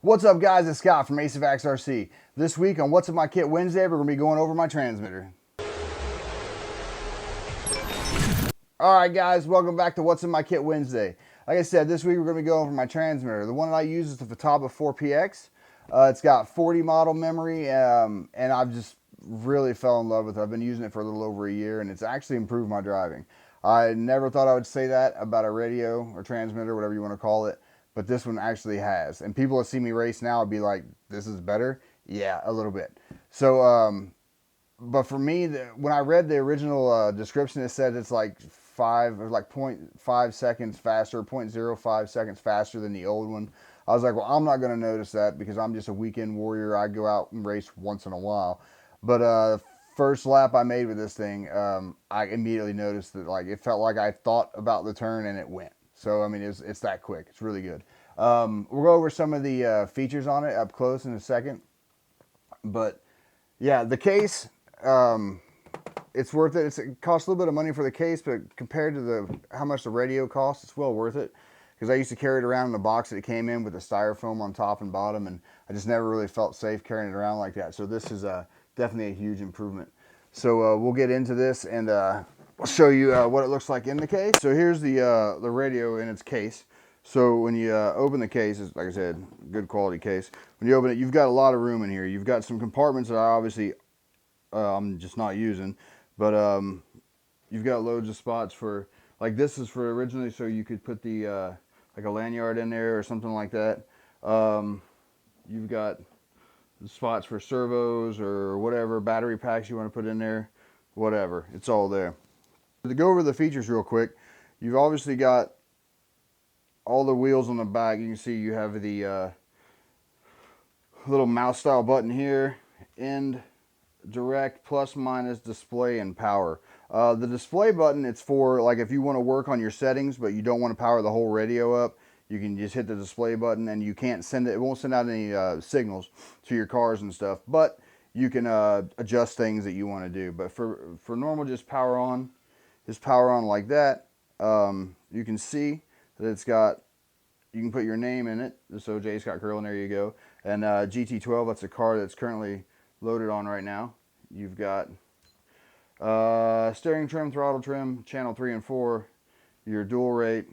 What's up, guys? It's Scott from AceofAxe RC. This week on What's in My Kit Wednesday, we're going to be going over my transmitter. Alright guys, welcome back to What's in My Kit Wednesday. Like I said, this week we're going to be going over my transmitter. The one that I use is the Futaba 4PX. It's got 40 model memory, and I've just really fell in love with it. I've been using it for a little over a year, and it's actually improved my driving. I never thought I would say that about a radio or transmitter, whatever you want to call it, but this one actually has. And people that see me race now would be like, this is better? Yeah, a little bit. So, but for me, when I read the original description, it said it's like 0.5 seconds faster, 0.05 seconds faster than the old one. I was like, well, I'm not going to notice that because I'm just a weekend warrior. I go out and race once in a while. But first lap I made with this thing, I immediately noticed that like it felt like I thought about the turn and it went. So I mean, it's that quick. It's really good. We'll go over some of the features on it up close in a second. But yeah, the case, it's worth it. It costs a little bit of money for the case, but compared to how much the radio costs, it's well worth it. Because I used to carry it around in the box that it came in with the styrofoam on top and bottom, and I just never really felt safe carrying it around like that. So this is definitely a huge improvement. So we'll get into this, and I'll show you what it looks like in the case. So here's the radio in its case. So when you open the case, it's, like I said, good quality case. When you open it, you've got a lot of room in here. You've got some compartments that I obviously I'm just not using, but you've got loads of spots for, like this is for originally so you could put the like a lanyard in there or something like that. You've got spots for servos or whatever, battery packs you want to put in there, whatever, it's all there. To go over the features real quick, you've obviously got all the wheels on the back. You can see you have the little mouse style button here, end, direct, plus, minus, display, and power. The display button, it's for like if you want to work on your settings but you don't want to power the whole radio up, you can just hit the display button and you can't send it, it won't send out any signals to your cars and stuff, but you can adjust things that you want to do. But for normal, just power on like that. You can see that it's got, you can put your name in it, so J. Scott Curl, and there you go. And GT12, that's a car that's currently loaded on right now. You've got steering trim, throttle trim, channel 3 and 4, your dual rate,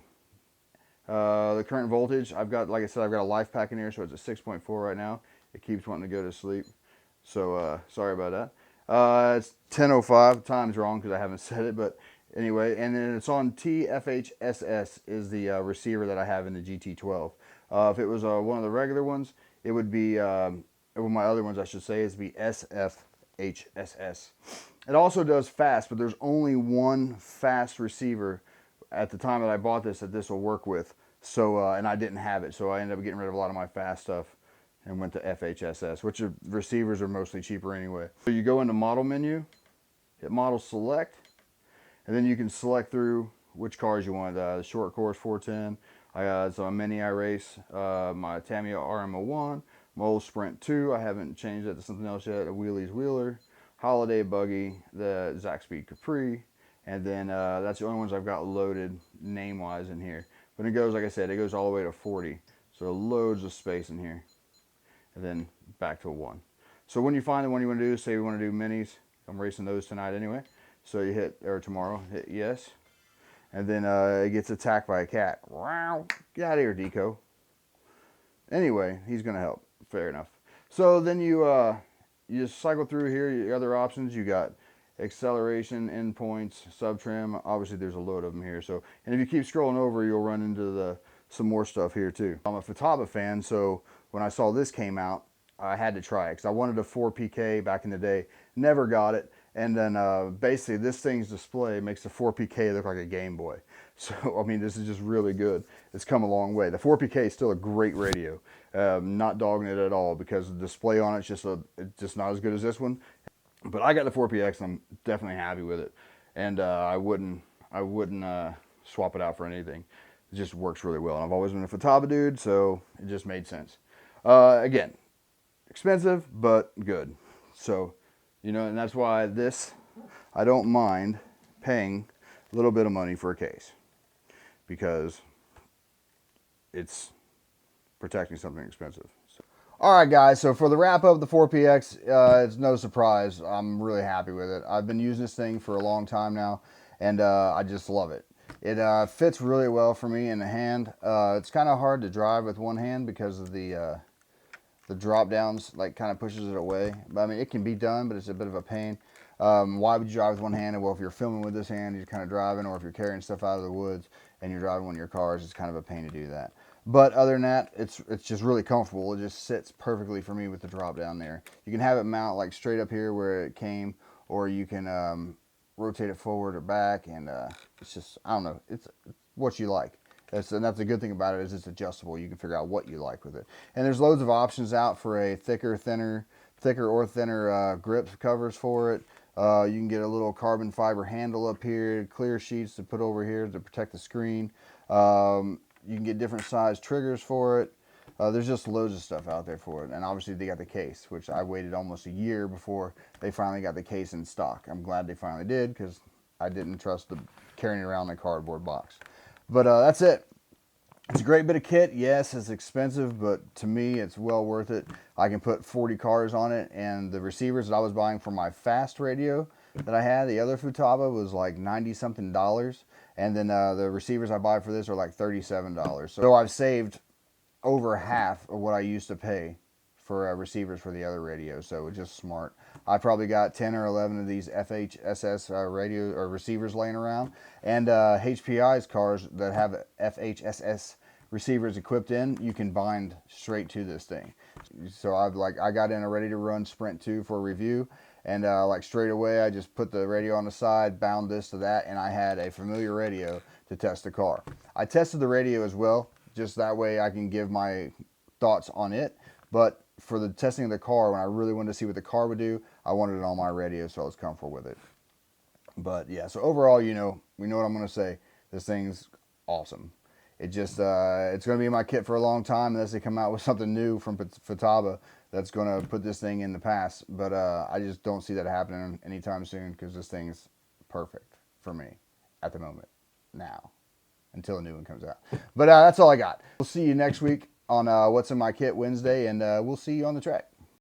the current voltage. I've got, like I said, I've got a life pack in here, so it's at 6.4 right now. It keeps wanting to go to sleep, so sorry about that. It's 10:05. Time's wrong because I haven't said it, but anyway. And then it's on TFHSS is the receiver that I have in the GT12. If it was one of the regular ones, it would be well, my other ones I should say is be SFHSS. It also does fast, but there's only one fast receiver at the time that I bought this that this will work with. So and I didn't have it, so I ended up getting rid of a lot of my fast stuff and went to FHSS, which receivers are mostly cheaper anyway. So you go into model menu, hit model select, and then you can select through which cars you want. The short course 410. So a Mini I race, my Tamiya RM01, my old Sprint 2. I haven't changed that to something else yet. A Wheelies Wheeler, Holiday Buggy, the Zach Speed Capri, and then that's the only ones I've got loaded name-wise in here. But it goes, like I said, it goes all the way to 40. So loads of space in here. And then back to a 1. So when you find the one you want to do, say we want to do minis, I'm racing those tonight anyway. So you hit, or tomorrow, hit yes. And then it gets attacked by a cat. Get out of here, Deco. Anyway, he's going to help. Fair enough. So then you just cycle through here. Your other options, you got acceleration, endpoints, sub-trim. Obviously, there's a load of them here. So, and if you keep scrolling over, you'll run into some more stuff here too. I'm a Futaba fan, so when I saw this came out, I had to try it because I wanted a 4PK back in the day. Never got it. And then basically this thing's display makes the 4PK look like a Game Boy. So, I mean, this is just really good. It's come a long way. The 4PK is still a great radio. Not dogging it at all because the display on it's just not as good as this one. But I got the 4PX and I'm definitely happy with it. And I wouldn't swap it out for anything. It just works really well. And I've always been a Futaba dude, so it just made sense. Again, expensive, but good. So, you know, and that's why this, I don't mind paying a little bit of money for a case because it's protecting something expensive. So. All right, guys, so for the wrap up of the 4PX, it's no surprise. I'm really happy with it. I've been using this thing for a long time now, and I just love it. It fits really well for me in the hand. It's kind of hard to drive with one hand because of the drop downs, like, kind of pushes it away. But I mean, it can be done, but it's a bit of a pain. Why would you drive with one hand? Well, if you're filming with this hand, you're kind of driving, or if you're carrying stuff out of the woods and you're driving one of your cars, it's kind of a pain to do that. But other than that, it's just really comfortable. It just sits perfectly for me with the drop down there. You can have it mount like straight up here where it came, or you can rotate it forward or back, and it's just, I don't know, it's what you like. And that's the good thing about it, is it's adjustable. You can figure out what you like with it. And there's loads of options out for a thicker or thinner grip covers for it. You can get a little carbon fiber handle up here, clear sheets to put over here to protect the screen. You can get different size triggers for it. There's just loads of stuff out there for it. And obviously they got the case, which I waited almost a year before they finally got the case in stock. I'm glad they finally did, because I didn't trust carrying it around in a cardboard box. But that's it. It's a great bit of kit. Yes, it's expensive, but to me, it's well worth it. I can put 40 cars on it, and the receivers that I was buying for my fast radio that I had, the other Futaba, was like $90-something. And then the receivers I buy for this are like $37. So I've saved over half of what I used to pay for receivers for the other radios. So it's just smart. I probably got 10 or 11 of these FHSS radio or receivers laying around, and HPI's cars that have FHSS receivers equipped in, you can bind straight to this thing. So I got in a ready to run Sprint 2 for a review, and like straight away I just put the radio on the side, bound this to that, and I had a familiar radio to test the car. I tested the radio as well, just that way I can give my thoughts on it. But for the testing of the car, when I really wanted to see what the car would do, I wanted it on my radio, so I was comfortable with it. But yeah, so overall, we know what I'm going to say. This thing's awesome. It just, it's going to be in my kit for a long time, unless they come out with something new from Futaba that's going to put this thing in the past. But I just don't see that happening anytime soon, because this thing's perfect for me at the moment, now, until a new one comes out. But that's all I got. We'll see you next week on What's in My Kit Wednesday, and we'll see you on the track.